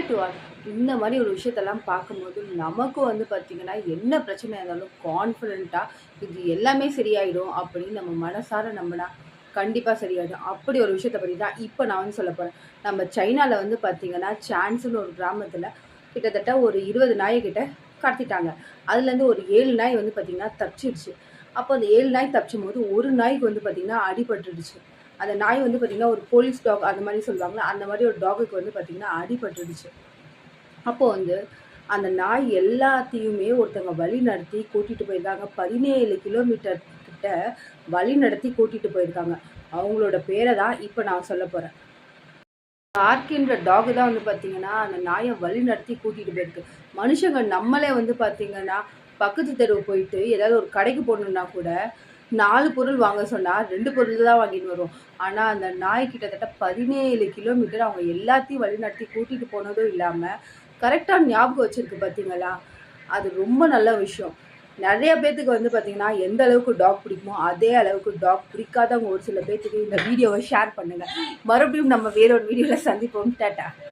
To all. இந்த மாதிரி ஒரு விஷயத்தெல்லாம் பார்க்கும்போது நமக்கு வந்து பார்த்திங்கன்னா என்ன பிரச்சனை இருந்தாலும் கான்ஃபிடென்ட்டாக இது எல்லாமே சரியாயிடும் அப்படின்னு நம்ம மனசார நம்பினா கண்டிப்பாக சரியாயிடும். அப்படி ஒரு விஷயத்தை பற்றி தான் இப்போ நான் வந்து சொல்ல போகிறேன். நம்ம சைனாவில் வந்து பார்த்திங்கன்னா சான்ஸ்னு ஒரு கிராமத்தில் கிட்டத்தட்ட ஒரு 20 நாய்கிட்ட கடத்திட்டாங்க. அதுலேருந்து ஒரு 7 நாய் வந்து பார்த்திங்கன்னா தப்பிச்சிருச்சு. அப்போ அந்த 7 நாய் தப்பிச்சும் போது ஒரு நாய்க்கு வந்து பார்த்திங்கன்னா அடிபட்டுடுச்சு. அந்த நாய் வந்து பார்த்திங்கன்னா ஒரு போலீஸ் டாக் அந்த மாதிரி சொல்லுவாங்களா, அந்த மாதிரி ஒரு டாகுக்கு வந்து பார்த்திங்கன்னா அடிபட்டுடுச்சு. அப்போது வந்து அந்த நாய் எல்லாத்தையுமே ஒருத்தவங்க வழி நடத்தி கூட்டிகிட்டு போயிருக்காங்க. 17 கிலோமீட்டர் கிட்ட வழி நடத்தி கூட்டிகிட்டு போயிருக்காங்க. அவங்களோட பேரை தான் இப்போ நான் சொல்ல போகிறேன். பார்க்கின்ற டாகு தான் வந்து பார்த்திங்கன்னா அந்த நாயை வழி நடத்தி கூட்டிகிட்டு போயிருக்கு. மனுஷங்க நம்மளே வந்து பார்த்திங்கன்னா பக்கத்து தெருவு போயிட்டு ஏதாவது ஒரு கடைக்கு போகணுன்னா கூட 4 பொருள் வாங்க சொன்னால் 2 பொருள் தான் வாங்கிட்டு வரும். ஆனால் அந்த நாய் கிட்டத்தட்ட 17 கிலோமீட்டர் அவங்க எல்லாத்தையும் வழி நடத்தி கூட்டிகிட்டு போனதும் இல்லாமல் கரெக்டாக ஞாபகம் வச்சுருக்கு பார்த்தீங்களா? அது ரொம்ப நல்ல விஷயம். நிறைய பேத்துக்கு வந்து பார்த்திங்கன்னா எந்த அளவுக்கு டாக் பிடிக்குமோ அதே அளவுக்கு டாக் பிடிக்காதவங்க ஒரு சில பேத்துக்கு இந்த வீடியோவை ஷேர் பண்ணுங்கள். மறுபடியும் நம்ம வேறொரு வீடியோவில் சந்திப்போம். டாட்டா.